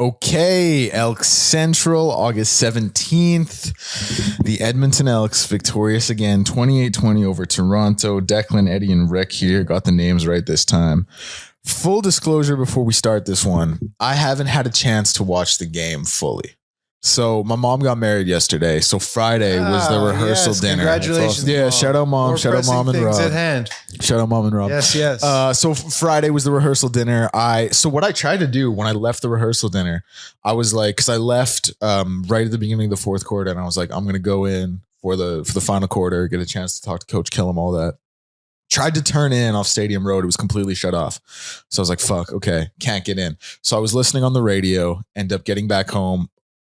Okay, ElksCentral, August 17th. The Edmonton Elks victorious again, 28-20 over Toronto. Declan, Eddie, and Rick here. Got the names right this time. Full disclosure before we start this one, I haven't had a chance to watch the game fully. So my mom got married yesterday. So Friday was the rehearsal dinner. Congratulations. Yeah, Mom. shout out mom. Shout out mom and Rob. At hand. Shout out mom and Rob. Yes. So Friday was the rehearsal dinner. So what I tried to do when I left the rehearsal dinner, I was like, because I left right at the beginning of the fourth quarter, and I was like, I'm gonna go in for the final quarter, get a chance to talk to Coach Killam, all that. Tried to turn in off Stadium Road. It was completely shut off. So I was like, fuck, okay, can't get in. So I was listening on the radio, end up getting back home.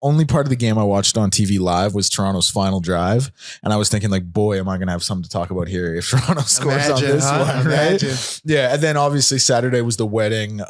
Only part of the game I watched on TV live was Toronto's final drive. And I was thinking like, boy, am I going to have something to talk about here if Toronto scores on this one, right? Yeah. And then obviously Saturday was the wedding.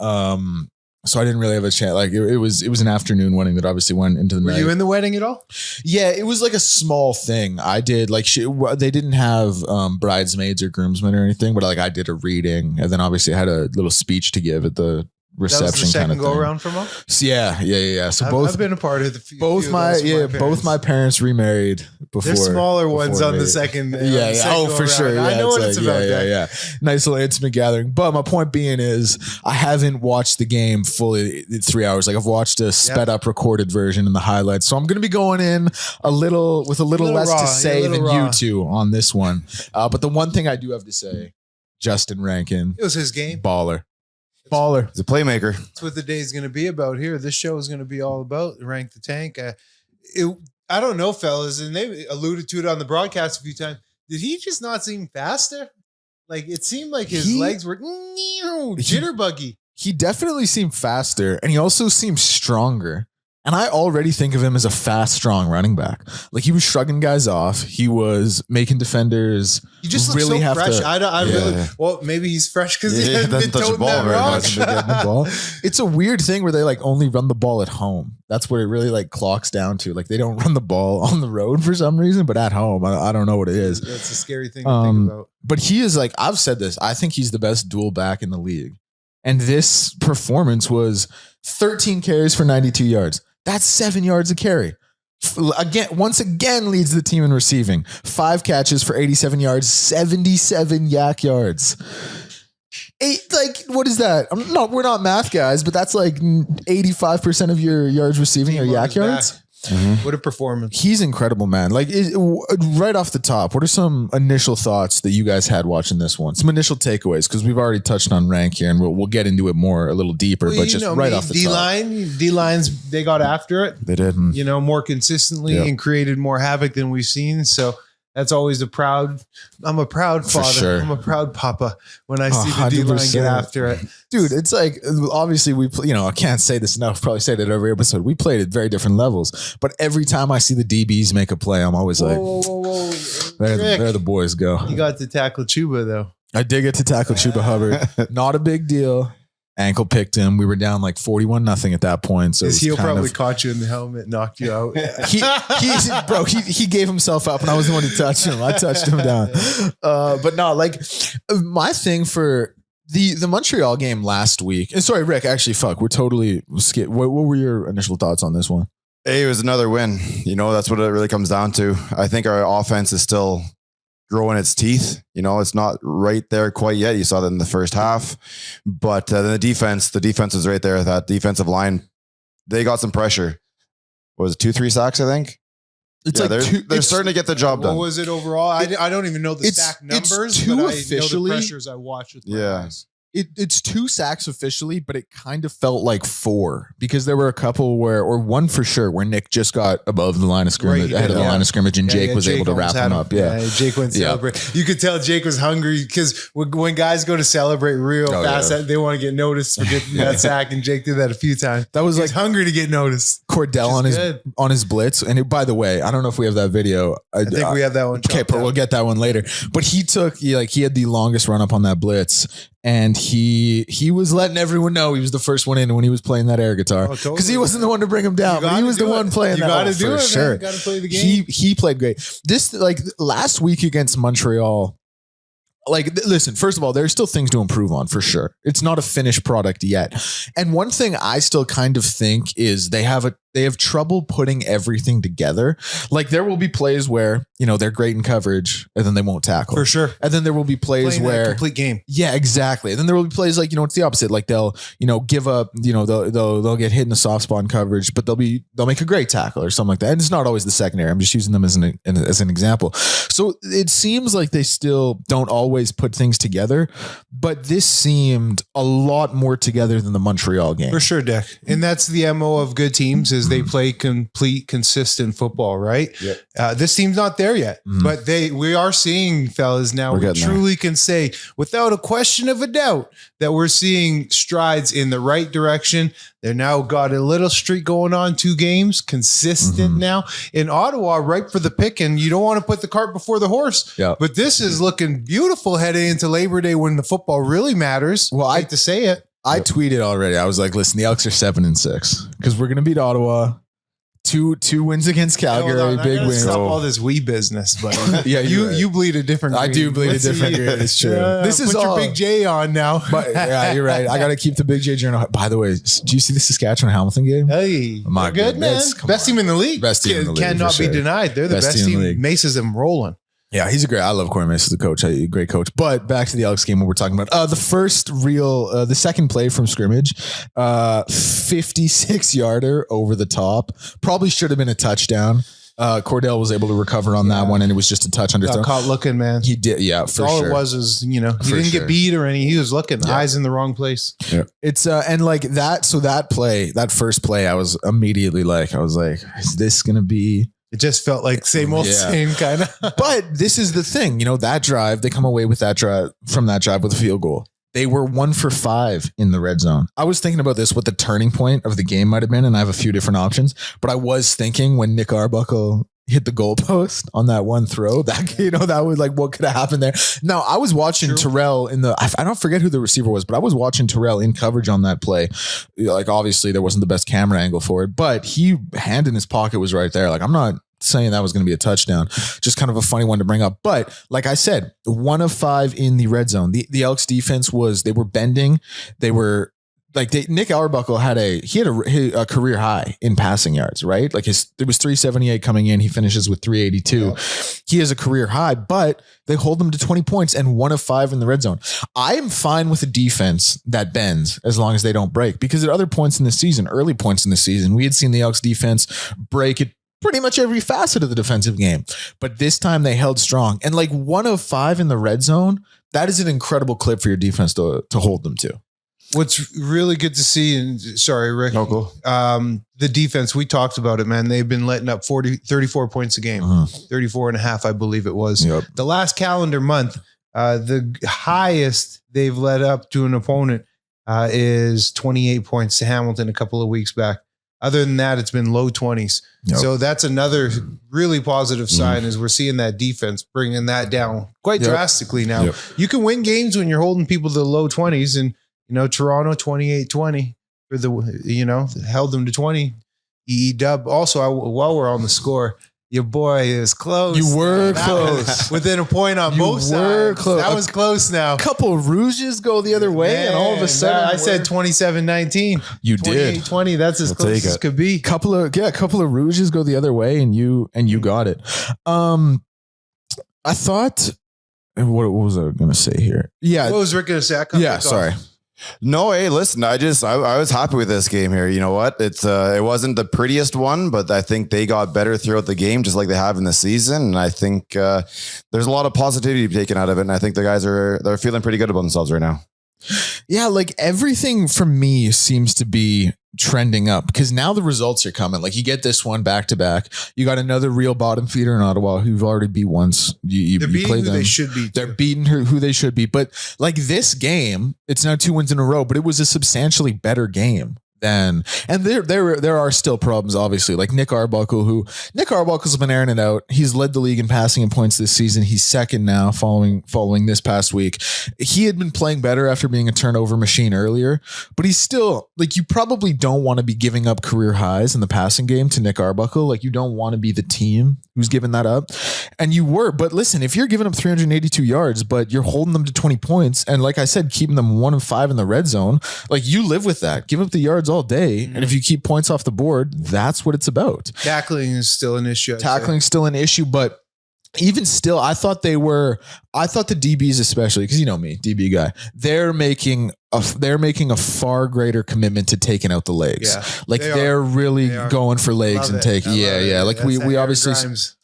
So I didn't really have a chance. Like it was an afternoon wedding that obviously went into the night. Were you in the wedding at all? Yeah, it was like a small thing. I did like they didn't have bridesmaids or groomsmen or anything, but like I did a reading, and then obviously I had a little speech to give at the reception. That was the second kind of go thing. around for Mo? So yeah. So I've been a part of the both my parents remarried before. There's smaller ones on the second. For sure. I know what it's about. Yeah. Nice little intimate gathering. But my point being is, I haven't watched the game fully. It's 3 hours. Like I've watched a sped up recorded version and the highlights. So I'm going to be going in with a little less to say than you two on this one. But the one thing I do have to say, Justin Rankin, it was his game. Baller. He's a playmaker. That's what the day is going to be about here. This show is going to be all about Rank the Tank. I don't know, fellas, and they alluded to it on the broadcast a few times. Did he just not seem faster? Like it seemed like his legs were jitterbuggy. He definitely seemed faster, and he also seemed stronger. And I already think of him as a fast, strong running back. Like he was shrugging guys off. He was making defenders. He just looks so fresh. Well, maybe he's fresh because he doesn't touch the ball very much. It's a weird thing where they like only run the ball at home. That's what it really like clocks down to. Like they don't run the ball on the road for some reason, but at home, I don't know what it is. That's a scary thing to think about. But he is like, I've said this. I think he's the best dual back in the league. And this performance was 13 carries for 92 yards. That's 7 yards a carry. Once again leads the team in receiving. 5 catches for 87 yards, 77 yak yards. What is that? We're not math guys, but that's like 85% of your yards receiving are yak yards. Mm-hmm. What a performance. He's incredible, man. Like right off the top, what are some initial thoughts that you guys had watching this one? Some initial takeaways, because we've already touched on Rank here and we'll get into it more a little deeper, but just right off the top. D-lines, they got after it. They did. More consistently and created more havoc than we've seen. So that's always I'm a proud father. Sure. I'm a proud papa when I see the D-line get after it. Dude, it's like, obviously I can't say this enough, probably say that every episode. We played at very different levels, but every time I see the DBs make a play, I'm always like, whoa. There the boys go. You got to tackle Chuba though. I did get to tackle Chuba Hubbard. Not a big deal. Ankle picked him. We were down like 41-0 at that point. So his heel probably caught you in the helmet, knocked you out. he gave himself up, and I was the one to touch him. I touched him down. But no, like my thing for the Montreal game last week. And sorry, Rick. Actually, we're totally skip. What were your initial thoughts on this one? Hey, it was another win. That's what it really comes down to. I think our offense is still growing its teeth. It's not right there quite yet. You saw that in the first half, but the defense is right there. That defensive line, they got some pressure. What was it, 2-3 sacks? I think. They're starting to get the job done. What was it overall? I don't even know the sack numbers, but I know the pressures I watched with my eyes. It's 2 sacks officially, but it kind of felt like 4 because there were a couple or one for sure where Nick just got above the line of scrimmage, ahead of the line of scrimmage, and Jake was able to wrap him up. Yeah, Jake went to celebrate. You could tell Jake was hungry because when guys go to celebrate real fast, they want to get noticed for getting that sack, and Jake did that a few times. That was He's hungry to get noticed. Cordell on his blitz, and by the way, I don't know if we have that video. I think we have that one. Okay, but we'll get that one later. But he had the longest run up on that blitz. And he was letting everyone know he was the first one in when he was playing that air guitar because he wasn't the one to bring him down, but he was the one playing that. You got to do it, sure. You got to play the game. He played great. This last week against Montreal, listen, first of all, there's still things to improve on for sure. It's not a finished product yet. And one thing I still kind of think is they have trouble putting everything together. Like there will be plays where, they're great in coverage and then they won't tackle. For sure. And then there will be plays Playing where that complete game. Yeah, exactly. And then there will be plays like, it's the opposite. Like they'll, give up, they'll get hit in the soft spot in coverage, but they'll make a great tackle or something like that. And it's not always the secondary. I'm just using them as an example. So it seems like they still don't always put things together, but this seemed a lot more together than the Montreal game. For sure, Dick. And that's the MO of good teams is they play complete, consistent football, right? Yep. This team's not there yet, but we are seeing, fellas, now we truly can say without a question of a doubt that we're seeing strides in the right direction. They're now got a little streak going on, 2 games, consistent now. In Ottawa, ripe for the picking. You don't want to put the cart before the horse. Yeah. But this is looking beautiful heading into Labor Day when the football really matters. Well, I hate to say it. I tweeted already. I was like, listen, the Elks are 7-6 because we're going to beat Ottawa. Two wins against Calgary, big wins. Stop all this wee business, but yeah, you bleed a different green. I do bleed a different green. It's true. This is put all your big J on now. But yeah, you're right. I got to keep the big J journal. By the way, do you see the Saskatchewan Hamilton game? Hey, my good man. Best team in the league. Best team in the league. Cannot be denied. They're the best team. Mace's them rolling. Yeah, he's a great. I love Corey Mace as the coach. A great coach. But back to the Elks game, what we're talking about. The second play from scrimmage, 56 yarder over the top. Probably should have been a touchdown. Cordell was able to recover on that one, and it was just a touch under throw. Caught looking, man. He did, yeah, for all sure. All it was he didn't get beat or anything. He was looking, eyes in the wrong place. Yeah. It's and like that. So that first play, I was immediately like, is this gonna be? It just felt like same old same kind of. But this is the thing, that drive, they come away with that drive with a field goal. They were 1 for 5 in the red zone. I was thinking about this, what the turning point of the game might have been, and I have a few different options. But I was thinking when Nick Arbuckle hit the goalpost on that one throw, that was like, what could have happened there? Now, I was watching Terrell I don't forget who the receiver was, but I was watching Terrell in coverage on that play. Like, obviously there wasn't the best camera angle for it, but hand in his pocket was right there. Like, I'm not saying that was going to be a touchdown, just kind of a funny one to bring up. But like I said, 1 of 5 in the red zone. The Elks defense they were bending. They were like Nick Arbuckle had a career high in passing yards, right? Like it was 378 coming in. He finishes with 382. Yeah. He has a career high, but they hold him to 20 points and 1 of 5 in the red zone. I am fine with a defense that bends as long as they don't break, because at other points in the season, early points in the season, we had seen the Elks defense break it pretty much every facet of the defensive game. But this time they held strong. And like 1 of 5 in the red zone, that is an incredible clip for your defense to hold them to. What's really good to see, and sorry, Rick, cool. The defense, we talked about it, man. They've been letting up 34 points a game, 34 and a half, I believe it was. Yep. The last calendar month, the highest they've let up to an opponent is 28 points to Hamilton a couple of weeks back. Other than that, it's been low 20s. Yep. So that's another really positive sign is we're seeing that defense bringing that down quite drastically now. Yep. You can win games when you're holding people to the low 20s, and Toronto 28-20 for held them to 20. Dub. Also, while we're on the score, your boy is close. You were close. Within a point on both sides. Close. That was close now. A couple of rouges go the other way, and all of a sudden I said 27-19. You did. 28-20. That's as close as could be. Couple of rouges go the other way, and you got it. I thought, what was I going to say here? Yeah. What was Rick going to say? Sorry. No, hey, listen, I was happy with this game here. You know what? It wasn't the prettiest one, but I think they got better throughout the game, just like they have in the season. And I think there's a lot of positivity taken out of it. And I think the guys they're feeling pretty good about themselves right now. Yeah, like everything for me seems to be trending up, because now the results are coming. Like you get this one back to back. You got another real bottom feeder in Ottawa who've already beat once. They're beating who they should be. They're beating who they should be. But like this game, it's now 2 wins in a row, but it was a substantially better game then, and there are still problems, obviously, like Nick Arbuckle's been airing it out. He's led the league in passing and points this season. He's second now following this past week. He had been playing better after being a turnover machine earlier, but he's still, like, you probably don't want to be giving up career highs in the passing game to Nick Arbuckle. Like, you don't want to be the team who's giving that up. And you were, but listen, if you're giving up 382 yards, but you're holding them to 20 points, and like I said, keeping them 1 of 5 in the red zone, like, you live with that. Give up the yards all day. And if you keep points off the board, that's what it's about. Tackling is still an issue. Tackling's still an issue, but even still, I thought the DBs, especially, because you know me, DB guy, they're making a far greater commitment to taking out the legs. Yeah, like they're really going for legs and taking. Yeah. Like we obviously. Grimes.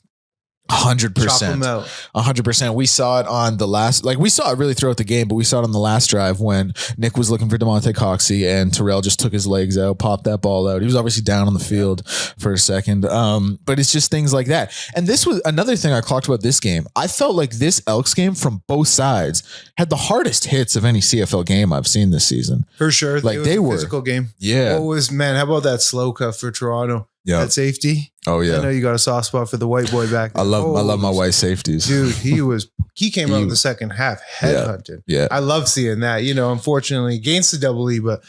100%. 100%. We saw it on the last, like we saw it really throughout the game, but we saw it on the last drive when Nick was looking for DeMonte Coxey and Terrell just took his legs out, popped that ball out. He was obviously down on the field for a second. But it's just things like that. And this was another thing I clocked about this game. I felt like this Elks game from both sides had the hardest hits of any CFL game I've seen this season. For sure. Like they were a physical game. Yeah. How about that slow cuff for Toronto? Yeah. That safety. Oh yeah. I know you got a soft spot for the white boy back there. I love my white safeties. Dude, he came out in the second half headhunted. Yeah. I love seeing that. You know, unfortunately against the double E, but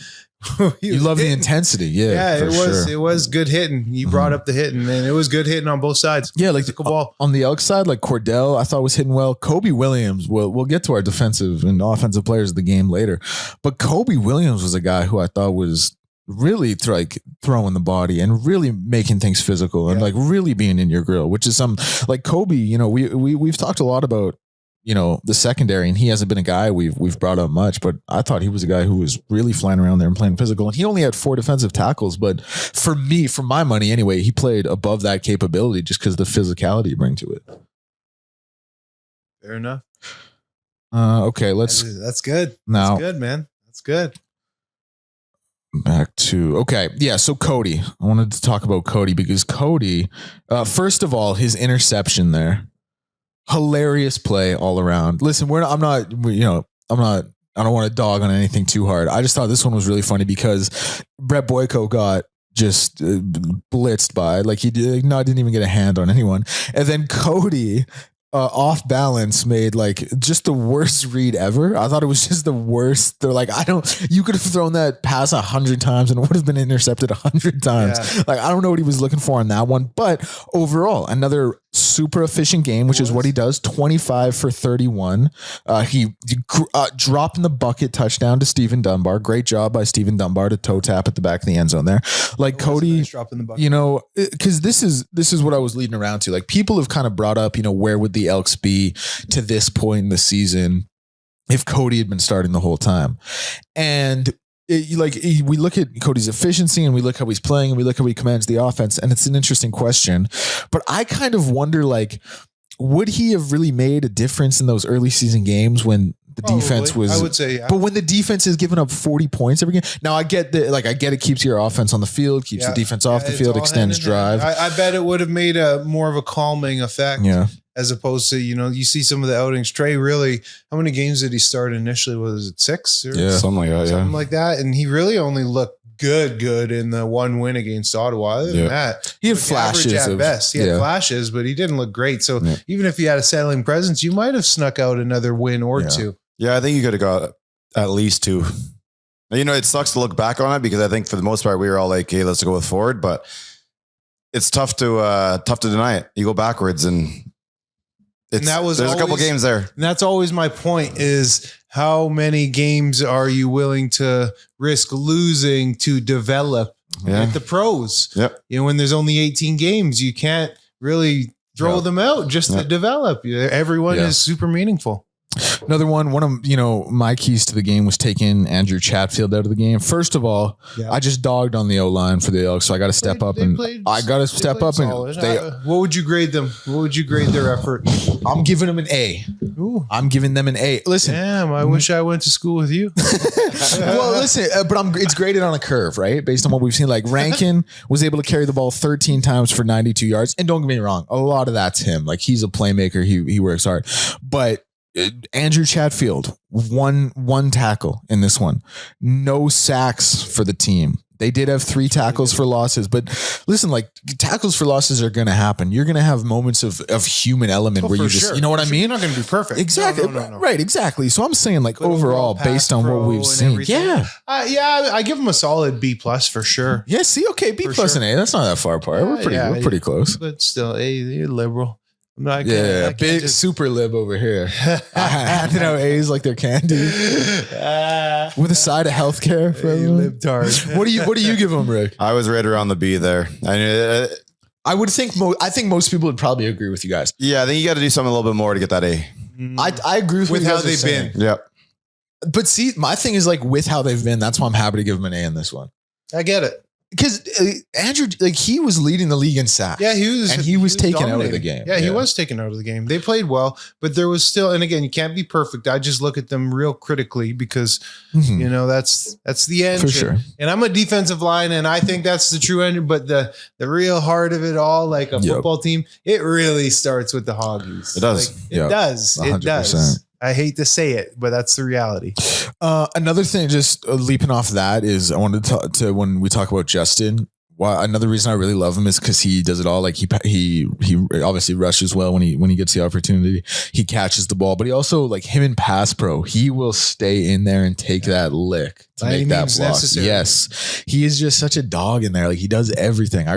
you love the intensity. Yeah. It was good hitting. You brought up the hitting, man. It was good hitting on both sides. Yeah, like ball. On the Elks side, like Cordell, I thought was hitting well. Kobe Williams, we'll get to our defensive and offensive players of the game later. But Kobe Williams was a guy who I thought was really throwing the body and really making things physical and like really being in your grill, which is some like Kobe, you know, we've talked a lot about, you know, the secondary, and he hasn't been a guy we've brought up much, but I thought he was a guy who was really flying around there and playing physical, and he only had 4 defensive tackles, but for my money anyway, he played above that capability just because of the physicality you bring to it. Fair enough. Okay, that's good. Now, that's good, man. That's good. Back to, okay. Yeah. So Cody, I wanted to talk about Cody because Cody, first of all, his interception there, hilarious play all around. Listen, I don't want to dog on anything too hard. I just thought this one was really funny because Brett Boyko got just blitzed by, like didn't even get a hand on anyone. And then Cody, off balance, made like just the worst read ever. I thought it was just the worst. They're like, you could have thrown that pass 100 times and it would have been intercepted 100 times. Yeah. Like, I don't know what he was looking for on that one, but overall, another super efficient game, which is what he does. 25 for 31. He dropping the bucket touchdown to Stephen Dunbar. Great job by Stephen Dunbar to toe tap at the back of the end zone there. Like Cody, nice dropping the bucket. You know, because this is what I was leading around to. Like, people have kind of brought up, you know, where would the Elks be to this point in the season if Cody had been starting the whole time? And we look at Cody's efficiency and we look how he's playing and we look how he commands the offense, and it's an interesting question. But I kind of wonder, like, would he have really made a difference in those early season games when the defense was? I would say, yeah. But when the defense is giving up 40 points every game, now I get it keeps your offense on the field, keeps the defense off the field, extends drive. I bet it would have made more of a calming effect. Yeah. As opposed to, you know, you see some of the outings. Trey, really, how many games did he start initially? Was it 6? Or something like that. Something like that. And he really only looked good in the one win against Ottawa. Other than that, he had flashes at best. He had flashes, but he didn't look great. So even if he had a settling presence, you might have snuck out another win or two. Yeah, I think you could have got at least 2. You know, it sucks to look back on it because I think for the most part we were all like, "Hey, let's go with forward," but it's tough to deny it. You go backwards and. There's a couple games there. And that's always my point, is how many games are you willing to risk losing to develop at the pros? Yep. You know, when there's only 18 games, you can't really throw them out just to develop. Everyone is super meaningful. Another one of, you know, my keys to the game was taking Andrew Chatfield out of the game. First of all, I just dogged on the O-line for the Elks, so I got to step up and what would you grade them? What would you grade their effort? I'm giving them an A. Ooh. I'm giving them an A. Listen, damn, I wish I went to school with you. Well, listen, but it's graded on a curve, right? Based on what we've seen. Like, Rankin was able to carry the ball 13 times for 92 yards, and don't get me wrong, a lot of that's him. Like, he's a playmaker. He works hard, but Andrew Chatfield, one tackle in this one, no sacks for the team. They did have 3 tackles for losses, but listen, like tackles for losses are going to happen. You're going to have moments of human element where you just, you know what I mean? You're not going to be perfect. Exactly. No. Right. Exactly. So I'm saying like But overall, pass based on what pro we've and seen. everything. Yeah. I give them a solid B+ for sure. Yeah. See, okay. B+ For sure. and A. That's not that far apart. We're pretty close. But still, you're liberal. I'm not Big super lib over here. Handing out A's like they're candy with a side of healthcare for everyone. libtard. What do you give them, Rick? I was right around the B there. I would think I think most people would probably agree with you guys. Yeah, I think you got to do something a little bit more to get that A. I agree with what you how guys are they've saying. been. Yep. But see, my thing is like with how they've been. That's why I'm happy to give them an A in this one. I get it. Because Andrew, like he was leading the league in sacks. Yeah, he was taken out of dominating. the game. Yeah, he was taken out of the game. They played well, but there was still, and again, you can't be perfect. I just look at them real critically because you know that's the engine. For sure. And I'm a defensive line, and I think that's the true engine. But the real heart of it all, like a football team, it really starts with the Hoggies. It does. Like, it does. 100%. It does. I hate to say it, but that's the reality. Another thing, just leaping off that, is I wanted to talk to when we talk about Justin. Why another reason I really love him is because he does it all. Like he obviously rushes well when he gets the opportunity. He catches the ball, but he also like him in pass pro. He will stay in there and take that lick to By any make that means block. necessary. Yes, he is just such a dog in there. Like he does everything. I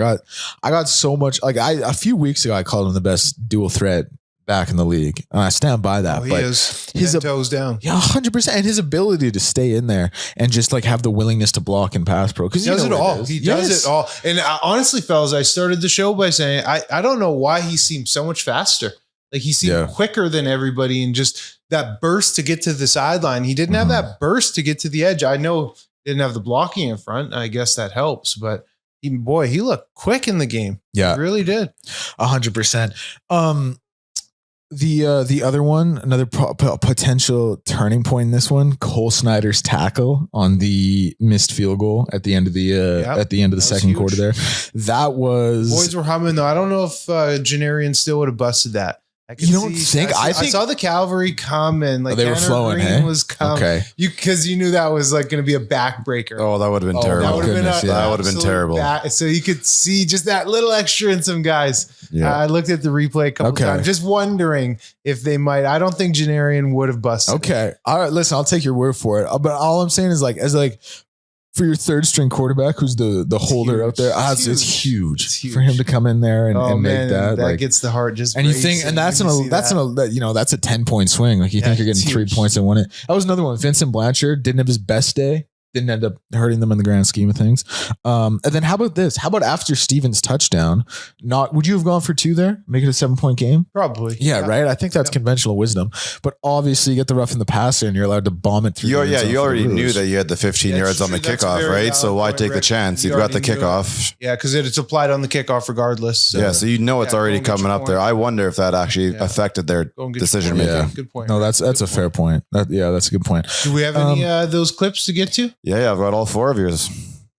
got so much. Like a few weeks ago I called him the best dual threat back in the league, and I stand by that. He but is his 10 toes down. yeah, 100%. And his ability to stay in there and just like have the willingness to block and pass pro. Because He does it all. He does it all. And honestly, fellas, I started the show by saying I don't know why he seemed so much faster. Like he seemed quicker than everybody, and just that burst to get to the sideline. He didn't have that burst to get to the edge. I know he didn't have the blocking in front. I guess that helps, but he looked quick in the game. Yeah, he really did. 100%. The other one, another potential turning point in this one, Cole Snyder's tackle on the missed field goal at the end of the second quarter there. That was, boys were humming though. I don't know if Janarian still would have busted that. You don't think? I think I saw the cavalry come and like they were Tanner flowing. Green Hey, was coming. okay. Because you knew that was like going to be a backbreaker. Oh, that would have been terrible. That would have been That would have been terrible. So you could see just that little extra in some guys. Yeah. I looked at the replay a couple times, just wondering if they might. I don't think Janarian would have busted. Okay. All right. Listen, I'll take your word for it. But all I'm saying is for your third string quarterback, who's the holder huge. out there, It's it's huge. It's huge. For him to come in there and man, make that. That Like, gets the heart just. and you think, and that's a 10-point swing. Like you think you're getting 3 points and win it. That was another one. Vincent Blanchard didn't have his best day. Didn't end up hurting them in the grand scheme of things. And then how about this? How about after Stevens' touchdown? Would you have gone for 2 there? Make it a 7-point game? Probably. Yeah, right. I think that's conventional wisdom. But obviously, you get the rough in the passer, and you're allowed to bomb it through. You already knew that you had the 15 yards on the That's a kickoff, very right? So valid why point, take the Rick. chance? You You've got the already knew it. kickoff. Yeah, because it's applied on the kickoff regardless. So you know it's already go and get coming your up there. point. I wonder if that actually affected their Go and get your decision point. making. Yeah. Good point. No, that's a fair point. That's a good point. Do we have any those clips to get to? Yeah, I've got all 4 of yours.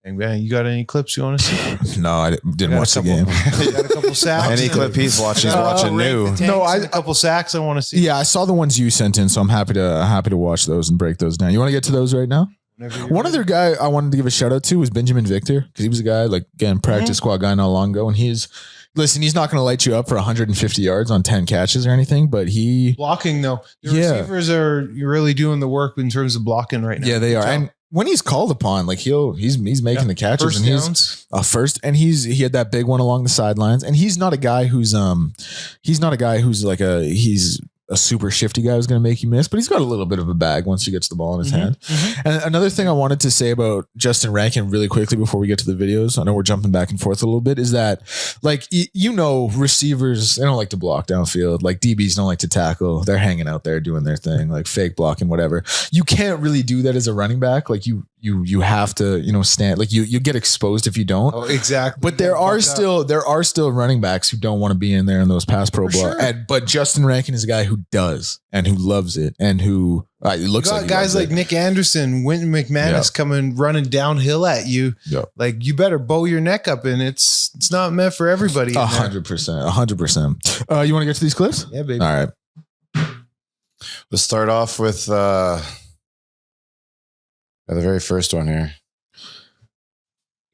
Hey, man, you got any clips you want to see? No, I didn't watch the game. You got a couple sacks. Any clip he's watching, he's watching new. A couple sacks I want to see. Yeah, I saw the ones you sent in, so I'm happy to watch those and break those down. You want to get to those right now? One other guy I wanted to give a shout out to was Benjamin Victor, because he was a guy practice squad guy not long ago, and he's not going to light you up for 150 yards on 10 catches or anything, but he blocking though. The receivers are really doing the work in terms of blocking right now. Yeah, they are. And when he's called upon, like he's making the catches first and downs. he had that big one along the sidelines, and he's not a guy who's he's a super shifty guy who's going to make you miss, but he's got a little bit of a bag once he gets the ball in his hand. And another thing I wanted to say about Justin Rankin really quickly before we get to the videos, I know we're jumping back and forth a little bit, is that receivers, they don't like to block downfield. Like DBs don't like to tackle. They're hanging out there doing their thing, like fake blocking, whatever. You can't really do that as a running back. Like you have to, stand, like you get exposed if you don't. Oh, exactly. But there are still running backs who don't want to be in there in those pass pro block. Sure. But Justin Rankin is a guy who does and who loves it and who it looks like guys like Nick Anderson, Wynton McManus coming running downhill at you. Yep. Like you better bow your neck up, and it's not meant for everybody. 100%. You want to get to these clips? Yeah, baby. All right. Let's start off with the very first one here.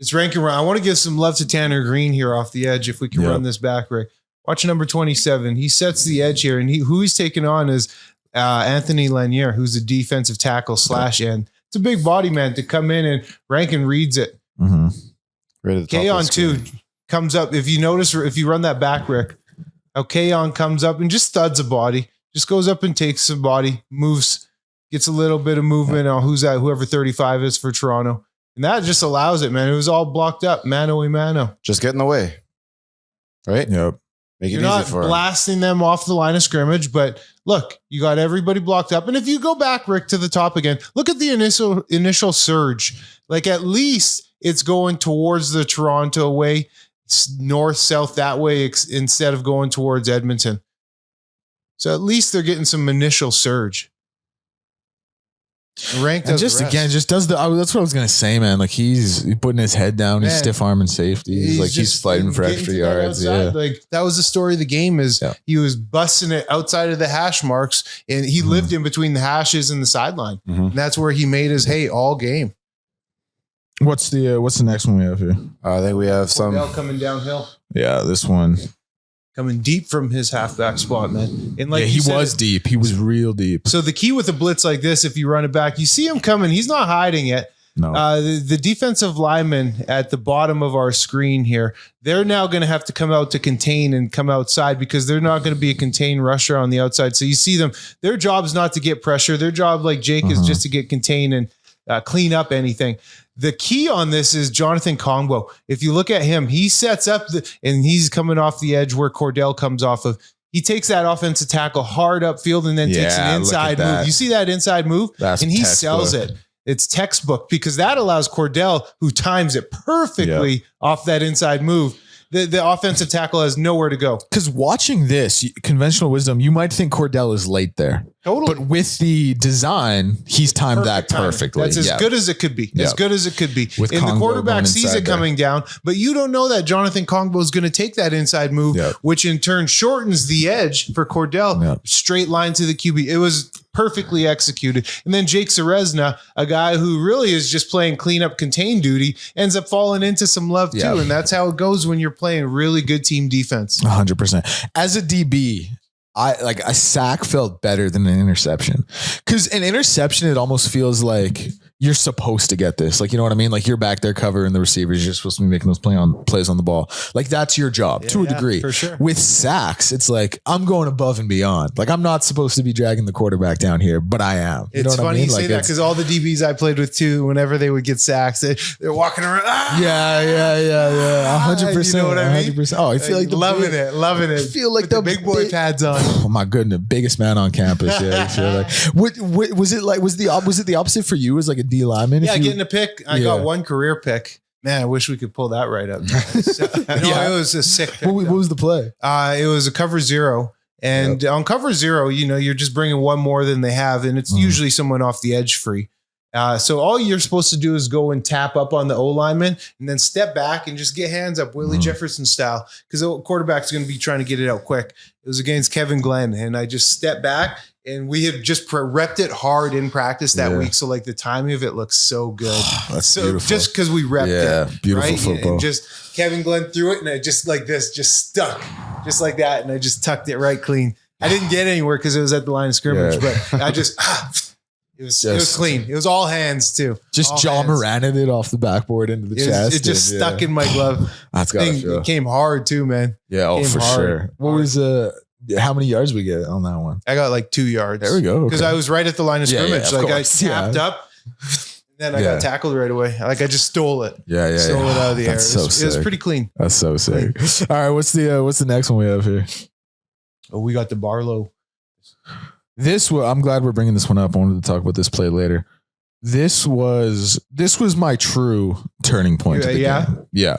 It's ranking around. I want to give some love to Tanner Green here off the edge. If we can run this back, Rick. Watch number 27. He sets the edge here, and who he's taking on is Anthony Lanier, who's a defensive tackle / end. It's a big body man to come in, and Rankin reads it. Mm-hmm. Right at the top K-On 2 comes up. If you notice, or if you run that back, Rick, how K-On comes up and just studs a body, just goes up and takes a body, moves, gets a little bit of movement on who's that, whoever 35 is for Toronto. And that just allows it, man. It was all blocked up, mano a mano. Just get in the way. Right? Yep. Make it You're easy not for him. blasting them off the line of scrimmage, but look, you got everybody blocked up. And if you go back, Rick, to the top again, look at the initial surge. Like at least it's going towards the Toronto way, north, south, that way, instead of going towards Edmonton. So at least they're getting some initial surge. Rank does just the rest. again, just does that's what I was gonna say, man. Like he's putting his head down, he's Man. stiff arming safety. He's just fighting for getting extra to that yards. outside. Yeah. Like that was the story of the game is Yeah. he was busting it outside of the hash marks and he lived in between the hashes and the sideline. Mhm. And that's where he made his hay all game. What's the next one we have here? I think we have some. Cordell coming downhill, Yeah, this one. coming deep from his halfback spot, man. And like Yeah, you he said, was deep. He was real deep. So the key with a blitz like this, if you run it back, you see him coming. He's not hiding it. No. The defensive linemen at the bottom of our screen here, they're now going to have to come out to contain and come outside because they're not going to be a contained rusher on the outside. So you see them, their job is not to get pressure. Their job, like Jake, is just to get contained and clean up anything. The key on this is Jonathan Kongbo. If you look at him, he sets up and he's coming off the edge where Cordell comes off of. He takes that offensive tackle hard upfield and then takes Yeah, an look at inside that. move. You see that inside move? That's and he sells textbook. it. It's textbook because that allows Cordell, who times it perfectly off that inside move. The offensive tackle has nowhere to go. Because watching this, conventional wisdom, you might think Cordell is late there. Totally. But with the design, he's timed that Perfect timing. perfectly. That's as Yeah. good as it could be. As Yeah. good as it could be. With And the Kongbo quarterback going sees inside it there. coming down, but you don't know that Jonathan Kongbo is going to take that inside move, Yeah. which in turn shortens the edge for Cordell. Yeah. Straight line to the QB. It was perfectly executed. And then Jake Serezna, a guy who really is just playing cleanup contain duty, ends up falling into some love too. Yeah. And that's how it goes when you're playing really good team defense. 100%. As a DB, a sack felt better than an interception. Because an interception, it almost feels like you're supposed to get this. Like, you know what I mean? Like you're back there covering the receivers. You're supposed to be making those plays on the ball. Like that's your job to a Yeah, degree. for sure. With sacks, it's like I'm going above and beyond. Like I'm not supposed to be dragging the quarterback down here, but I am. You know It's what I funny mean? you say Like, that because all the DBs I playlayed with too, whenever they would get sacks, they're walking around. "Ah!" Yeah. 100%. You know what I mean? 100%. Oh, I feel like loving it. I feel like With the big boy pads on. Oh my goodness, biggest man on campus. Yeah, I feel like. What was it like? Was it the opposite for you as like a D lineman? Yeah, If you- getting a pick. I got one career pick. Man, I wish we could pull that right up. Yeah. It was a sick pick. what was the play? It was a cover zero. And on cover zero, you're just bringing one more than they have. And it's usually someone off the edge free. So all you're supposed to do is go and tap up on the O lineman and then step back and just get hands up, Willie Jefferson style, because the quarterback's going to be trying to get it out quick. It was against Kevin Glenn, and I just stepped back, and we had just repped it hard in practice that week. So like the timing of it looks so good. That's So beautiful. just because we repped it, beautiful right? football. And just Kevin Glenn threw it, and I just like this, just stuck, just like that, and I just tucked it right clean. I didn't get anywhere because it was at the line of scrimmage, but I just. It was clean. It was all hands too. Just all John hands. Moran it off the backboard into the chest. It just and, stuck in my glove. That's got to Thing, feel. it came hard too, man. Yeah, came for hard. sure. What was how many yards we get on that one? I got like 2 yards. There we go. Because I was right at the line of Yeah, scrimmage. of Like course. I tapped up, and then I got tackled right away. Like I just stole it. Stole it out of the air. That's It was, so it was sick. pretty clean. That's so sick. All right, what's the next one we have here? Oh, we got the Barlow. I'm glad we're bringing this one up. I wanted to talk about this play later. This was my true turning point. To the game. Yeah,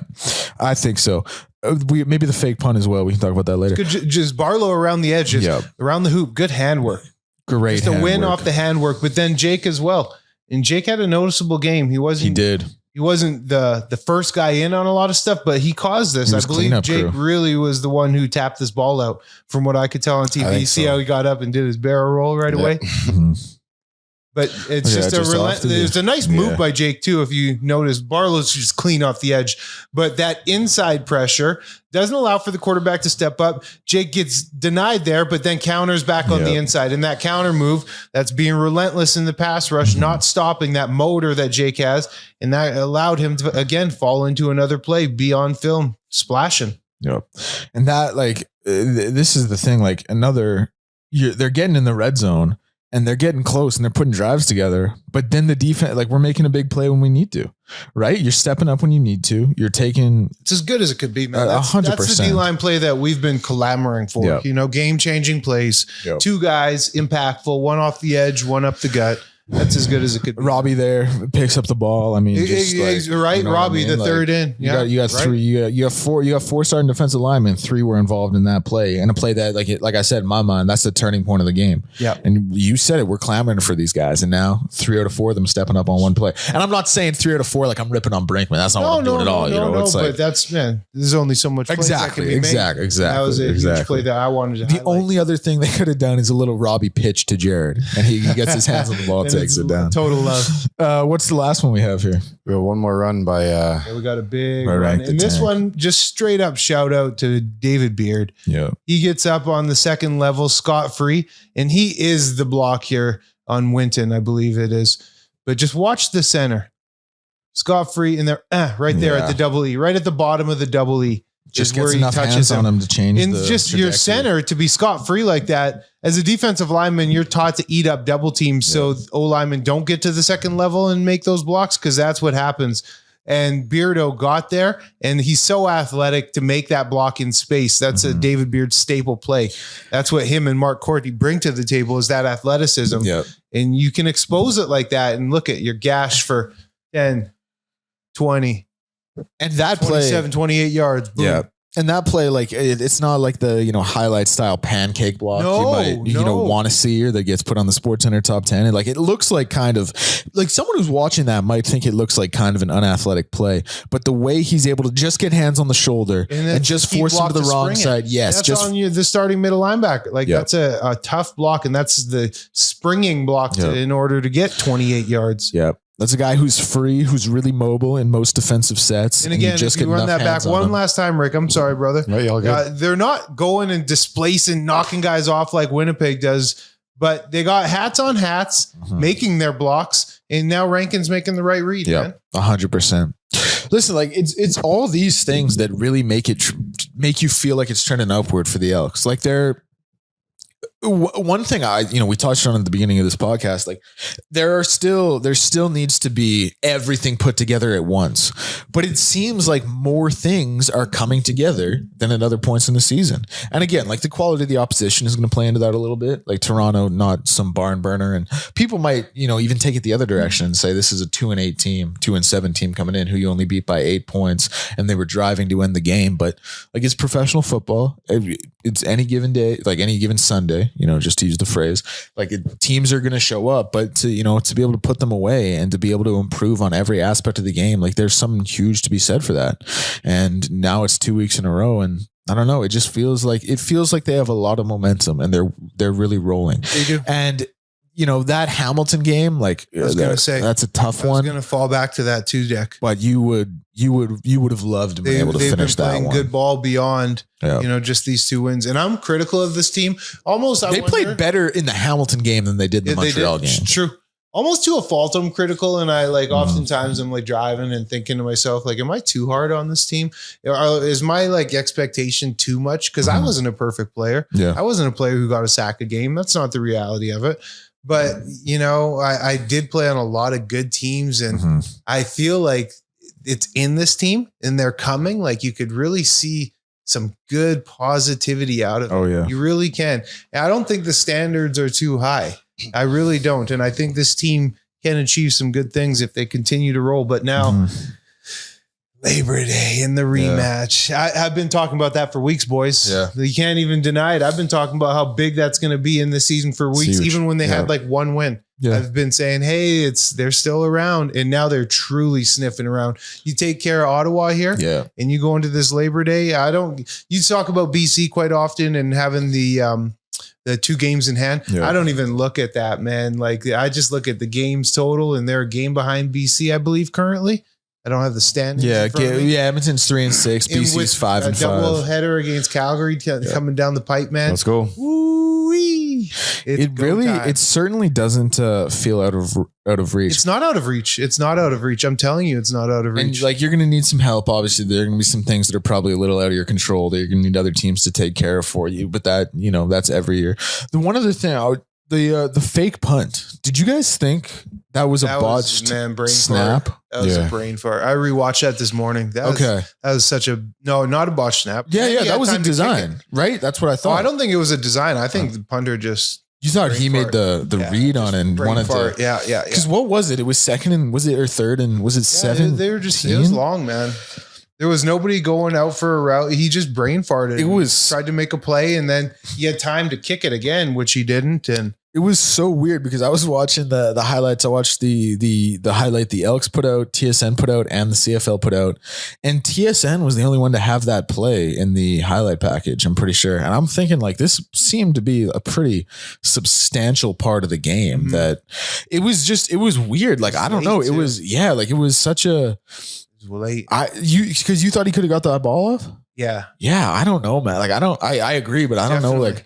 I think so. Maybe the fake punt as well. We can talk about that later. Good, just Barlow around the edge, around the hoop. Good handwork. Great. Just a win handwork. off the handwork, but then Jake as well. And Jake had a noticeable game. He He did. He wasn't the first guy in on a lot of stuff, but he caused this. He I was believe cleanup Jake crew. really was the one who tapped this ball out from what I could tell on I TV. think You see so. how he got up and did his barrel roll right Yeah. away? Mhm. But it's Yeah, just just off the- it's a nice move yeah. by Jake too. If you notice, Barlow's just clean off the edge, but that inside pressure doesn't allow for the quarterback to step up. Jake gets denied there, but then counters back on the inside. And that counter move, that's being relentless in the pass rush, not stopping that motor that Jake has. And that allowed him to, again, fall into another play, be on film, splashing. Yep. And that, like, this is the thing, like, they're getting in the red zone and they're getting close and they're putting drives together. But then the defense, like, we're making a big play when we need to, right? You're stepping up when you need to. You're taking. It's as good as it could be, man. That's 100%. That's the D-line play that we've been clamoring for. Yep. You know, game-changing plays. Yep. Two guys, impactful, one off the edge, one up the gut. That's as good as it could be. Robbie there picks up the ball. I mean, just right, you know what Robbie, I mean? the third in. You got right? three. You got four starting defensive linemen. 3 were involved in that play, and a play that, like I said, in my mind, that's the turning point of the game. Yeah. And you said it. We're clamoring for these guys, and now 3 out of 4 of them stepping up on one play. And I'm not saying 3 out of 4 like I'm ripping on Brinkman. That's not what I'm doing at all. It's like, but that's, man, there's only so much plays that can be made. Exactly. That was a huge play that I wanted to The highlight. only other thing they could have done is a little Robbie pitch to Jared, and he gets his hands on the ball, And takes it's it down. Total love. What's the last one we have here? We have one more run by Yeah, we got a big Right, run. right, the And this tank. one, just straight up shout out to David Beard. Yeah. He gets up on the second level scot-free, and he is the block here on Winton, I believe it is. But just watch the center. Scot-free, and they're right there at the double E, right at the bottom of the double E. Just is where gets he enough touches hands him. on him to change And the just your trajectory. center to be scot-free like that. As a defensive lineman, you're taught to eat up double teams so O linemen don't get to the second level and make those blocks, because that's what happens. And Beardo got there, and he's so athletic to make that block in space. That's a David Beard staple play. That's what him and Mark Courtney bring to the table, is that athleticism. Yep. And you can expose it like that, and look at your gash for 10, 20, And that play, 27, 28 yards. Boom. yeah. And that play, like, it's not like the, highlight style pancake block you might, want to see, or that gets put on the Sports Center top 10. And like, it looks like kind of like someone who's watching that might think it looks like kind of an unathletic play, but the way he's able to just get hands on the shoulder and just force him to the wrong side. Yes. That's just on you, the starting middle linebacker. Like that's a tough block, and that's the springing block in order to get 28 yards. Yeah. That's a guy who's free, who's really mobile in most defensive sets. And again, if you run that back one last time, Rick, I'm sorry, brother. Right, y'all good. They're not going and displacing, knocking guys off like Winnipeg does, but they got hats on hats, making their blocks, and now Rankin's making the right read, man. 100%. Listen, like it's all these things that really make you feel like it's trending upward for the Elks. Like one thing we touched on at the beginning of this podcast, like there still needs to be everything put together at once, but it seems like more things are coming together than at other points in the season. And again, like the quality of the opposition is going to play into that a little bit. Like Toronto, not some barn burner, and people might, even take it the other direction and say this is a 2-8 team, 2-7 team coming in who you only beat by 8 points and they were driving to end the game. But like, it's professional football. It's any given day, like any given Sunday, just to use the phrase, like teams are going to show up, but to be able to put them away and to be able to improve on every aspect of the game, like there's something huge to be said for that. And now it's 2 weeks in a row, and I don't know, it feels like they have a lot of momentum and they're really rolling. They do. And that Hamilton game, like I was going to say, that's a tough one. I was going to fall back to that too, Dick. But you would have loved to be able to finish that one. Good ball beyond, just these 2 wins. And I'm critical of this team. They played better in the Hamilton game than they did the Montreal game. True. Almost to a fault, I'm critical. And I oftentimes I'm like driving and thinking to myself, like, am I too hard on this team? Is my expectation too much? Because I wasn't a perfect player. Yeah. I wasn't a player who got a sack a game. That's not the reality of it. But, I did play on a lot of good teams, and I feel like it's in this team and they're coming. Like you could really see some good positivity out of it. Oh, yeah. You really can. And I don't think the standards are too high. I really don't. And I think this team can achieve some good things if they continue to roll. But now Labor Day and the rematch. I've been talking about that for weeks, boys. Yeah. You can't even deny it. I've been talking about how big that's going to be in the season for weeks, Huge. even when they had like one win. Yeah. I've been saying, hey, they're still around, and now they're truly sniffing around. You take care of Ottawa here, and you go into this Labor Day. You talk about BC quite often and having the the 2 games in hand. Yeah. I don't even look at that, man. Like I just look at the games total, and they're a game behind BC, I believe, currently. I don't have the standings. in front of me. Edmonton's 3-6, And BC's with 5-5. a double header against Calgary coming down the pipe, man. Let's go. Woo-wee. It certainly doesn't feel out of reach. It's not out of reach. It's not out of reach. I'm telling you, it's not out of reach. And like you're going to need some help. Obviously, there are going to be some things that are probably a little out of your control that you're going to need other teams to take care of for you. But that, that's every year. The one other thing, the fake punt. Did you guys think that was a botched brain snap? Fart. That was a brain fart. I rewatched that this morning. That was such a not a botched snap. Yeah, that was a design, right? That's what I thought. I don't think it was a design. I think the punter just. You thought he made the read on it and wanted fart. to. Yeah. Because what was it? It was second and was it or third and was it 7? They were just. It was long, man. There was nobody going out for a route. He just brain farted. Tried to make a play, and then he had time to kick it again, which he didn't. And it was so weird because I was watching the highlights. I watched the highlight the Elks put out, TSN put out, and the CFL put out. And TSN was the only one to have that play in the highlight package, I'm pretty sure. And I'm thinking like this seemed to be a pretty substantial part of the game that it was weird. Like, I don't know. It was such a late. Because you thought he could have got that ball off? Yeah. I don't know, man. Like, I agree, but I don't know. Like,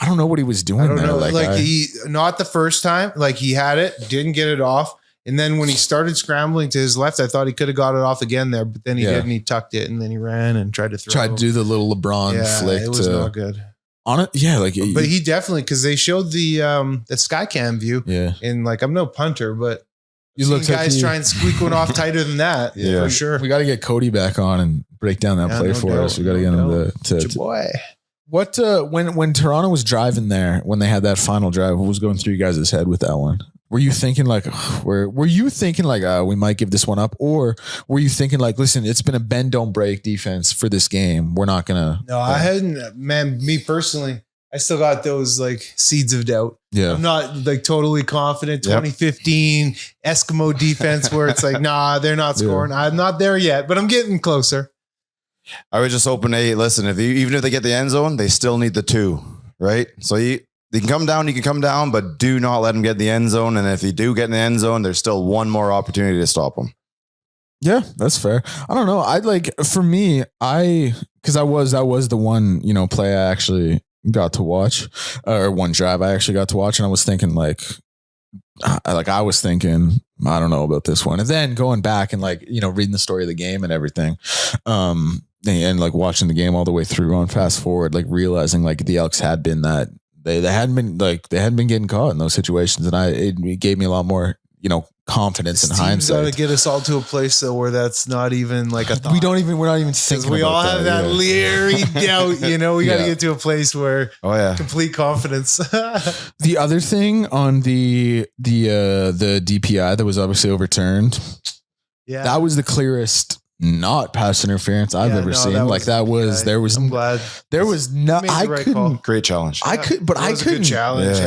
I don't know what he was doing. I don't there. know. He not the first time, like he had it, didn't get it off. And then when he started scrambling to his left, I thought he could have got it off again there, but then he didn't. He tucked it and then he ran and tried to throw. Tried to do the little LeBron flick. It was not good. On it, yeah. Like, but he definitely, because they showed the Skycam view. Yeah. And like, I'm no punter, but you look guys try and squeak one off tighter than that. Yeah, for sure. We got to get Cody back on and break down that play for us. We got to get him to boy. What when Toronto was driving there, when they had that final drive, what was going through you guys' head with that one? Were you thinking like, we might give this one up, or were you thinking like, listen, it's been a bend don't break defense for this game, we're not gonna? No, I hadn't. Man, me personally, I still got those like seeds of doubt. Yeah, I'm not like totally confident. 2015 Eskimo defense, where it's like, nah, they're not scoring. Yeah. I'm not there yet, but I'm getting closer. I would just open listen, even if they get the end zone, they still need the 2, right? So they can come down, but do not let them get the end zone. And if you do get in the end zone, there's still one more opportunity to stop them. Yeah, that's fair. I don't know. That was the one, play I actually got to watch, or one drive I actually got to watch. And I was thinking I don't know about this one. And then going back and reading the story of the game and everything, and like watching the game all the way through on fast forward, like realizing like the Elks had been that they hadn't been getting caught in those situations. And it gave me a lot more, confidence in hindsight. Got to get us all to a place though where that's not even like a thought. We're not even thinking. We all have that leery doubt, we got to get to a place where complete confidence. The other thing on the DPI that was obviously overturned. Yeah, that was the clearest not pass interference I've ever seen. I'm glad there was no. I couldn't. Great challenge. I couldn't. Good challenge,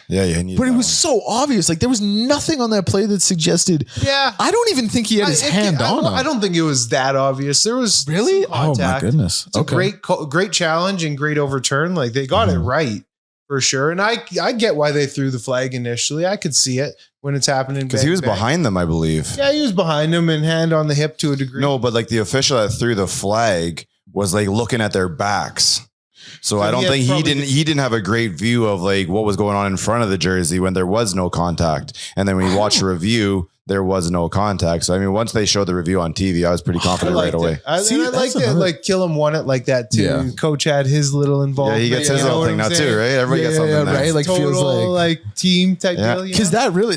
But it was so obvious. Like there was nothing on that play that suggested. Yeah. I don't even think he had his hand on him. I don't think it was that obvious. There was really. Oh my goodness. It's a great challenge and great overturn. Like they got it right for sure. And I get why they threw the flag initially. I could see it when it's happening. Because he was behind them, I believe. Yeah, he was behind them and hand on the hip to a degree. No, but like the official that threw the flag was like looking at their backs. So I don't think he didn't have a great view of like what was going on in front of the jersey when there was no contact. And then when you watch the review, there was no contact. So I mean, once they showed the review on TV, I was pretty confident right away. I liked it. Like Killam won it like that too. Yeah. Coach had his little involvement. Yeah, he gets his little thing now too, right? Everybody gets something now. Right? Like total feels like team type deal. Because that really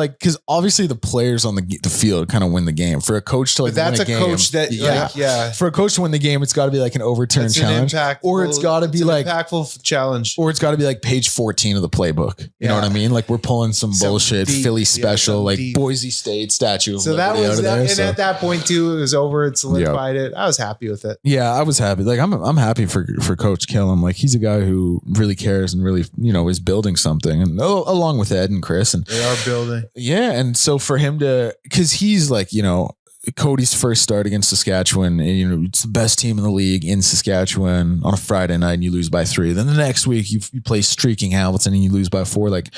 because obviously the players on the field kind of win the game. For a coach to win a game, coach that for a coach to win the game, it's got to be like an overturn challenge, or it's got to be like impactful challenge, or it's got to be like page 14 of the playbook. You know what I mean? Like we're pulling some bullshit deep, Philly special, like deep. Boise State statue. So that was that, and at that point too, it was over. It solidified it. I was happy with it. Yeah, I was happy. Like I'm happy for Coach Killam. Like he's a guy who really cares and really is building something, and along with Ed and Chris, and they are building. Yeah, and so for him to, because he's like, Cody's first start against Saskatchewan, and it's the best team in the league in Saskatchewan on a Friday night, and you lose by 3. Then the next week you play streaking Hamilton and you lose by 4. Like,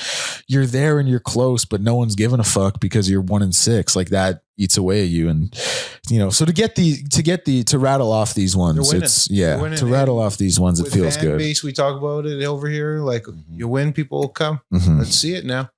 you're there and you're close, but no one's giving a fuck because you're 1-6. Like, that eats away at you. And so to rattle off these ones, to rattle off these ones, it feels good. Base, we talk about it over here. Like, you win, people will come. Let's see it now.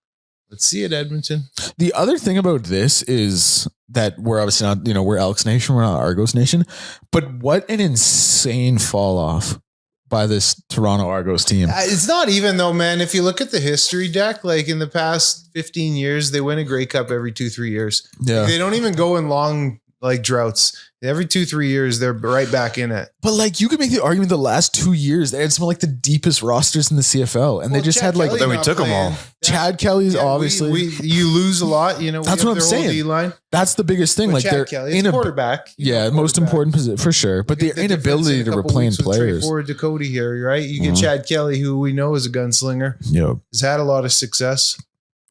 Let's see it, Edmonton. The other thing about this is that we're obviously not, we're ElksNation, we're not Argos Nation, but what an insane fall off by this Toronto Argos team. It's not even though, man. If you look at the history deck, like in the past 15 years, they win a Grey Cup every 2-3 years. Yeah. Like, they don't even go in long droughts. Every 2-3 years, they're right back in it. But you could make the argument the last 2 years, they had some the deepest rosters in the CFL, and they just Chad had Kelly then we took them all. Chad Kelly's obviously. You lose a lot, That's what I'm saying. D-line. That's the biggest thing. But They're Chad Kelly, it's quarterback. Most important position for sure. But their inability to replace players. Forward to Cody here, right? You get Chad Kelly, who we know is a gunslinger. Yep. Has had a lot of success.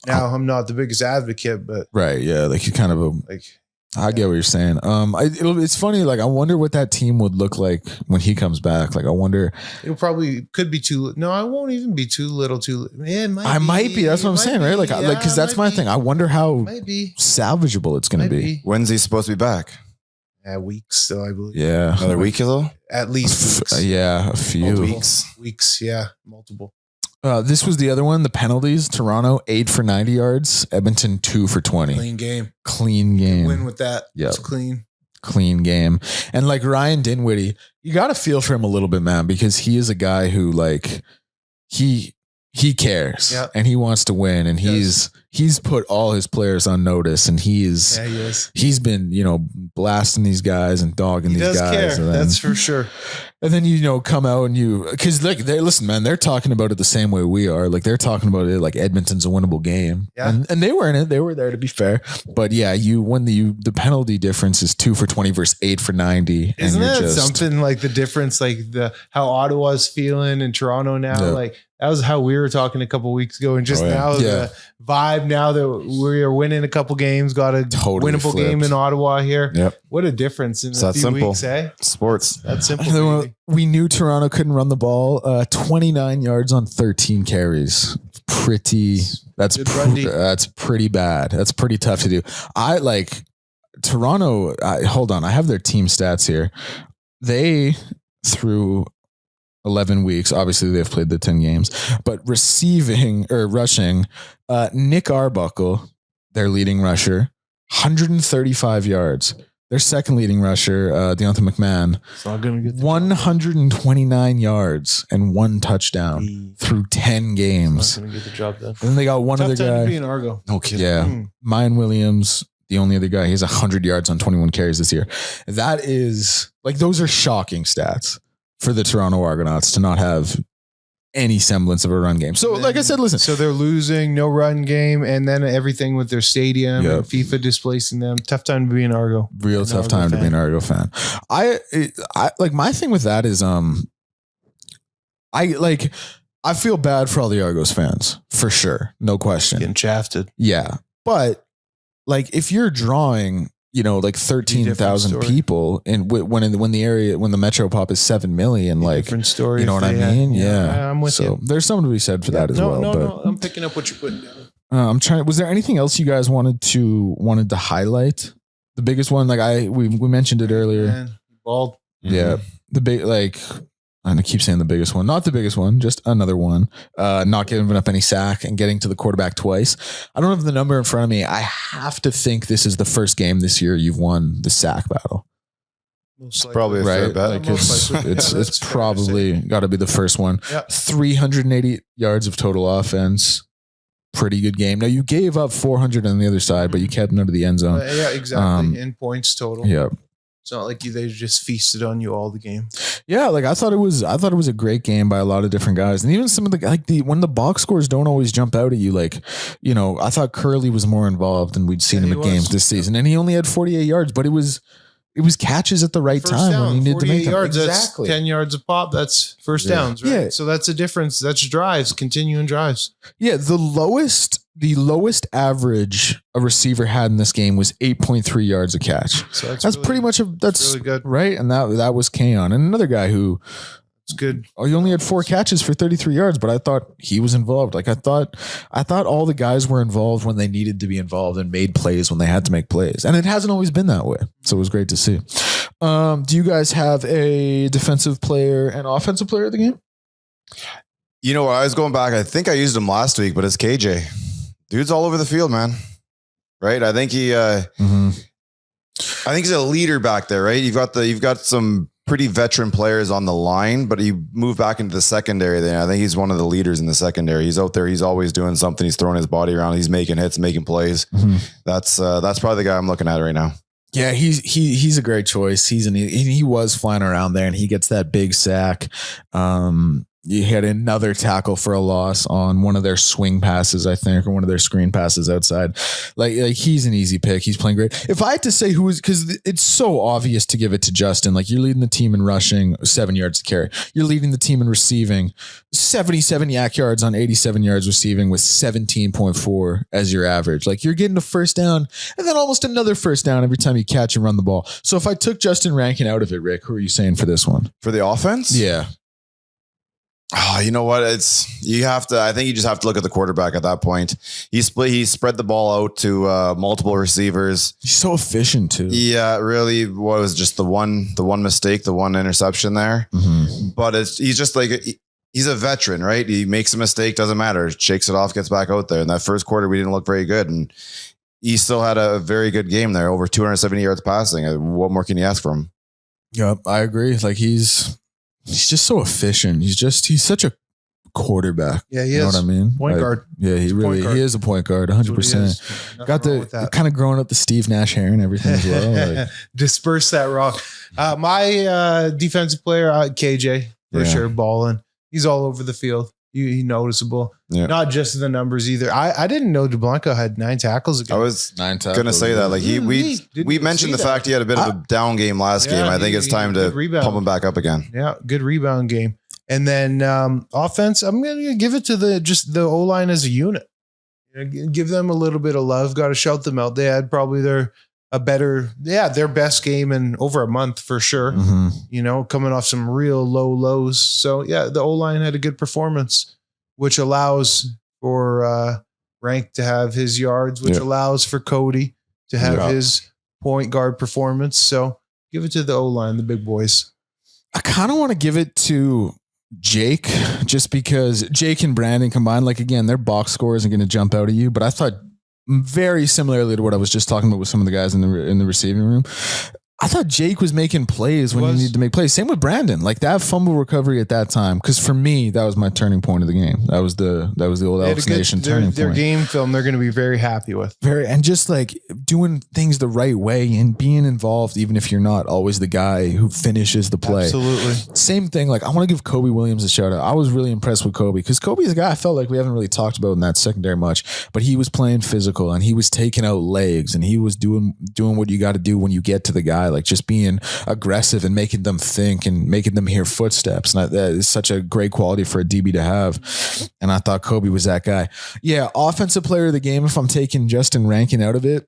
Now I'm not the biggest advocate, but right, yeah, you kind of I get what you're saying. It's funny. I wonder what that team would look like when he comes back. I wonder. It probably could be too. No, I won't even be too little. I might be. That's what I'm saying, right? Because that's my thing. I wonder how salvageable it's going to be. When's he supposed to be back? Weeks still, I believe. Yeah, another week though. At least weeks. Yeah, a few weeks. Yeah, multiple. This was the other one. The penalties. Toronto 8 for 90 yards. Edmonton 2 for 20. Clean game. Win with that. Yeah, it's clean game. And Ryan Dinwiddie, you got to feel for him a little bit, man, because he is a guy who he cares and he wants to win, and he's put all his players on notice, and he's been blasting these guys and dogging these guys. Care. That's for sure. And then come out and because listen, man, they're talking about it the same way we are. They're talking about it like Edmonton's a winnable game, and they were in it. They were there, to be fair. But when the penalty difference is 2 for 20 versus 8 for 90. Isn't that something the difference, how Ottawa's feeling in Toronto now? Yeah. That was how we were talking a couple weeks ago, and the vibe now that we are winning a couple games, got a winnable game in Ottawa here. Yep. What a difference in a few weeks, eh? Sports. That's simple. We knew Toronto couldn't run the ball. 29 yards on 13 carries. That's pretty bad. That's pretty tough to do. Toronto. Hold on, I have their team stats here. They threw 11 weeks. Obviously, they've played the 10 games, but rushing, Nick Arbuckle, their leading rusher, 135 yards. Their second leading rusher, Deontay McMahon, 129 yards and 1 touchdown through 10 games. Not gonna get the job done. And then they got one other guy. To be an Argo. No kidding. Yeah, Mayan Williams, the only other guy. He has 100 yards on 21 carries this year. That is those are shocking stats for the Toronto Argonauts to not have any semblance of a run game. So like I said, listen. So they're losing, no run game, and then everything with their stadium and FIFA displacing them. Tough time to be an Argo. Real tough time to be an Argo fan. I my thing with that is I feel bad for all the Argos fans, for sure. No question. Getting shafted. Yeah. But if you're drawing 13,000 people, and when the Metro Pop is 7 million, different story. You know what I mean? Yeah, I'm with you. There's something to be said for that as well. No, I'm picking up what you're putting down. I'm trying. Was there anything else you guys wanted to highlight? The biggest one, we mentioned it earlier. Man, bald. Yeah, the big I keep saying the biggest one, not the biggest one, just another one. Not giving up any sack and getting to the quarterback twice. I don't have the number in front of me. I have to think this is the first game this year you've won the sack battle. It's probably a fair bet. It's probably got to be the first one. Yep. 380 yards of total offense. Pretty good game. Now you gave up 400 on the other side, but you kept them out of the end zone. Yeah, exactly. In points total. Yeah. It's not like they just feasted on you all the game. Yeah, I thought it was a great game by a lot of different guys, and even some of when the box scores don't always jump out at you. I thought Curley was more involved than we'd seen him at games this season, and he only had 48 yards, but it was catches at the right first time down, when he needed to make them. Yards, exactly. That's 10 yards a pop. That's first downs, right? Yeah. So that's a difference. That's drives, continuing drives. Yeah, the lowest the lowest average a receiver had in this game was 8.3 yards a catch. So That's really, pretty much that's really good. right. And that was Kaon, and another guy who It's good. he only had 4 catches for 33 yards, but I thought he was involved. Like I thought all the guys were involved when they needed to be involved and made plays when they had to make plays. And it hasn't always been that way. So it was great to see. Do you guys have a defensive player and offensive player of the game? You know, I was going back. I think I used him last week, but it's KJ. Dude's all over the field, man. Right? I think I think he's a leader back there, right? You've got some pretty veteran players on the line, but he moved back into the secondary then. I think he's one of the leaders in the secondary. He's out there. He's always doing something. He's throwing his body around. He's making hits, making plays. That's probably the guy I'm looking at right now. Yeah, he's a great choice. He was flying around there, and he gets that big sack. He had another tackle for a loss on one of their swing passes, I think, or one of their screen passes outside. Like he's an easy pick. He's playing great. If I had to say who is, because it's so obvious to give it to Justin. Like you're leading the team in rushing, 7 yards to carry. You're leading the team in receiving, 77 yak yards on 87 yards receiving with 17.4 as your average. Like you're getting a first down and then almost another first down every time you catch and run the ball. So if I took Justin Rankin out of it, Rick, who are you saying for this one? For the offense? Yeah. Oh, you know what? I think you just have to look at the quarterback at that point. He spread the ball out to multiple receivers. He's so efficient too. Yeah, really was just the one mistake, the one interception there. But he's just like, he's a veteran, right? He makes a mistake, doesn't matter. Shakes it off, gets back out there. In that first quarter, we didn't look very good. And he still had a very good game there, over 270 yards passing. What more can you ask from him? Yep, I agree. Like he's just so efficient. He's such a quarterback. Yeah, he you know is. what I mean? Point guard. Yeah, he is a point guard, 100%. Got the kind of growing up the Steve Nash hair and everything as well. Like. Disperse that rock. My defensive player, KJ, for sure, balling. He's all over the field. He noticeable. Yeah. Not just the numbers either. I didn't know DeBlanco had 9 tackles again. I was going to say that. Like we mentioned the fact he had a bit of a down game last game. I think it's time to pump him back up again. Yeah, good rebound game. And then offense, I'm going to give it to the O-line as a unit. Give them a little bit of love. Got to shout them out. They had probably their best game in over a month for sure. Coming off some real low lows. So yeah, the O-line had a good performance, which allows for Rank to have his yards, which allows for Cody to have his point guard performance. So give it to the O-line, the big boys. I kind of want to give it to Jake, just because Jake and Brandon combined, like again, their box score isn't going to jump out at you, but I thought very similarly to what I was just talking about with some of the guys in the receiving room. I thought Jake was making plays when he needed to make plays. Same with Brandon, like that fumble recovery at that time. Because for me, that was my turning point of the game. That was the old ElksNation turning point. Their game film, they're going to be very happy with. And just like doing things the right way and being involved, even if you're not always the guy who finishes the play. Absolutely. Same thing. Like I want to give Kobe Williams a shout out. I was really impressed with Kobe because Kobe's a guy I felt like we haven't really talked about in that secondary much, but he was playing physical and he was taking out legs and he was doing what you got to do when you get to the guy, like just being aggressive and making them think and making them hear footsteps. And that is such a great quality for a DB to have. And I thought Kobe was that guy. Yeah. Offensive player of the game. If I'm taking Justin Rankin out of it,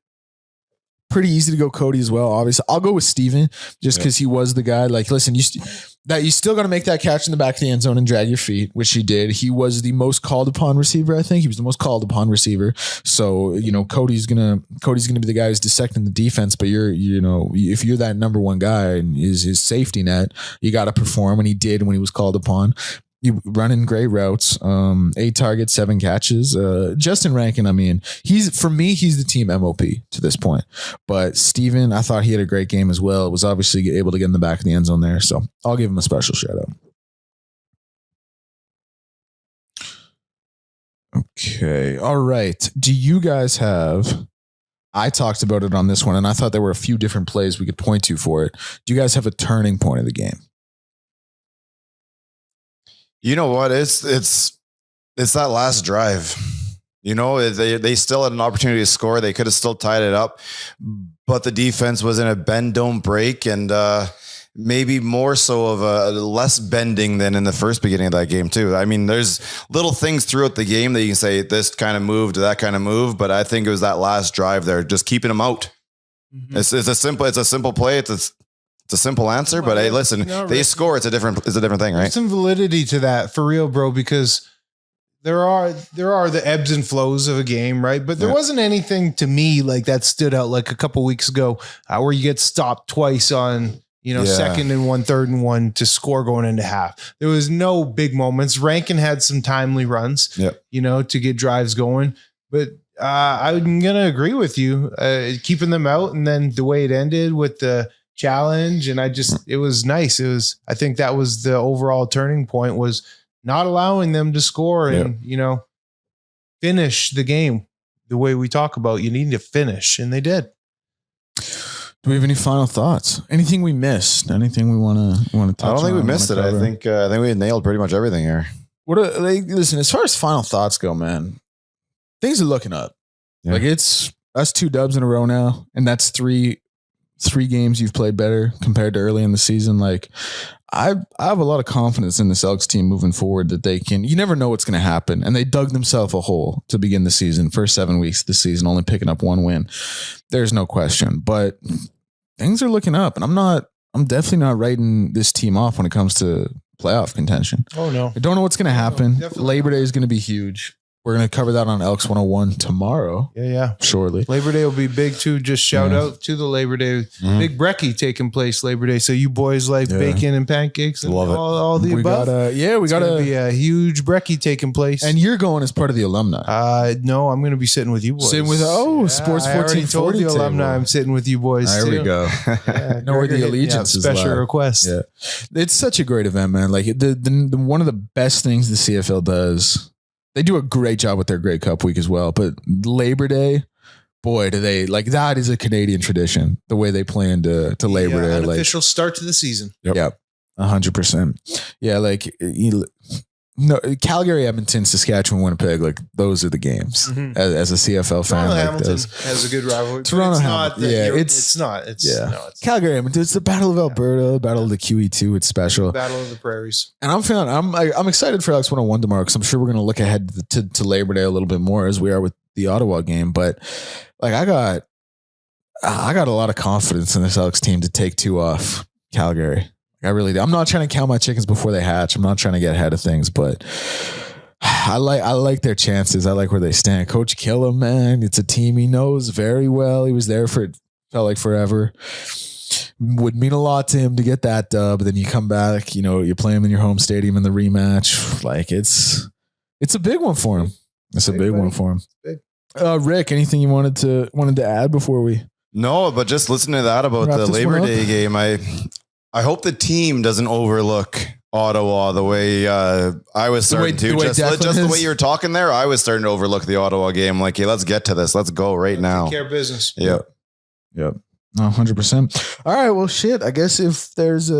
pretty easy to go Cody as well. Obviously I'll go with Steven just because he was the guy. Like, listen, you still got to make that catch in the back of the end zone and drag your feet, which he did. He was the most called upon receiver. I think he was the most called upon receiver. So, Cody's going to be the guy who's dissecting the defense, but if you're that number one guy and is his safety net, you got to perform. And he did when he was called upon. You running great routes, 8 targets, 7 catches. Justin Rankin, I mean, he's the team MOP to this point. But Steven, I thought he had a great game as well. Was obviously able to get in the back of the end zone there. So I'll give him a special shout out. Okay. All right. Do you guys have, I talked about it on this one and I thought there were a few different plays we could point to for it. Do you guys have a turning point of the game? You know what? It's that last drive. They still had an opportunity to score. They could have still tied it up, but the defense was in a bend, don't break, and maybe more so of a less bending than in the first beginning of that game too. I mean, there's little things throughout the game that you can say this kind of moved, that kind of move, but I think it was that last drive there, just keeping them out. Mhm. It's a simple play. It's a simple answer, but hey, listen, they score. It's a different thing, right? There's some validity to that for real, bro, because there are the ebbs and flows of a game, right? But there wasn't anything to me like that stood out like a couple weeks ago where you get stopped twice on, second and 1, third and 1 to score going into half. There was no big moments. Rankin had some timely runs, to get drives going. But I'm going to agree with you, keeping them out. And then the way it ended with the challenge. And it was nice. I think that was the overall turning point, was not allowing them to score and, finish the game the way we talk about. You need to finish. And they did. Do we have any final thoughts? Anything we missed? Anything we want to touch on? I don't think we missed it. I think we nailed pretty much everything here. Listen, as far as final thoughts go, man, things are looking up. Yeah. Like that's 2 dubs in a row now, and that's three games you've played better compared to early in the season. Like I have a lot of confidence in this Elks team moving forward that they can. You never know what's going to happen, and they dug themselves a hole to begin the season. First 7 weeks of the season, only picking up 1 win. There's no question, but things are looking up, and I'm definitely not writing this team off when it comes to playoff contention. Oh no, I don't know what's going to happen. definitely Labor Day is going to be huge. We're going to cover that on Elks 101 tomorrow. Yeah. Shortly. Labor Day will be big too. Just shout out to the Labor Day. Big brekkie taking place Labor Day. So you boys like bacon and pancakes and Love it. all the above. We got to be a huge brekkie taking place. And you're going as part of the alumni. No, I'm going to be sitting with you boys. Sitting with Sports I already 1440 told the table. alumni I'm sitting with you boys. There we too. go. Yeah, Know where Krueger the hit me up, allegiance is special live. request. Yeah. It's such a great event, man. Like the one of the best things the CFL does. They do a great job with their Grey Cup week as well. But Labor Day, boy, do they like that is a Canadian tradition, the way they plan to Labor Day. Unofficial start to the season. Yep. 100%. Yeah. Like, Calgary, Edmonton, Saskatchewan, Winnipeg, like those are the games as a CFL fan. Toronto like Hamilton those. has a good rivalry. Toronto Hamilton. it's not. It's Calgary, Edmonton. It's the Battle of Alberta, Battle of the QE2. It's special. Battle of the Prairies. And I'm excited for Elks 101 tomorrow because I'm sure we're going to look ahead to Labor Day a little bit more as we are with the Ottawa game. But like I got a lot of confidence in this Elks team to take 2 off Calgary. I really do. I'm not trying to count my chickens before they hatch. I'm not trying to get ahead of things, but I like their chances. I like where they stand. Coach Killam, man, it's a team he knows very well. He was there for it felt like forever. Would mean a lot to him to get that dub. Then you come back, you play him in your home stadium in the rematch. Like it's a big one for him. It's a big one for him. Big. Rick, anything you wanted to add before we? No, but just listening to that about the Labor Day game, I hope the team doesn't overlook Ottawa the way I was starting to. Just the way you were talking there, I was starting to overlook the Ottawa game. Like, hey, let's get to this. Let's go right now. Take care of business. Yep. No, 100%. All right. Well, shit. I guess if there's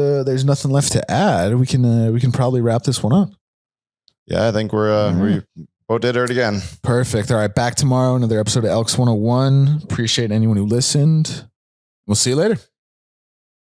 nothing left to add, we can probably wrap this one up. Yeah, I think we both did it again. Perfect. All right. Back tomorrow. Another episode of Elks 101. Appreciate anyone who listened. We'll see you later.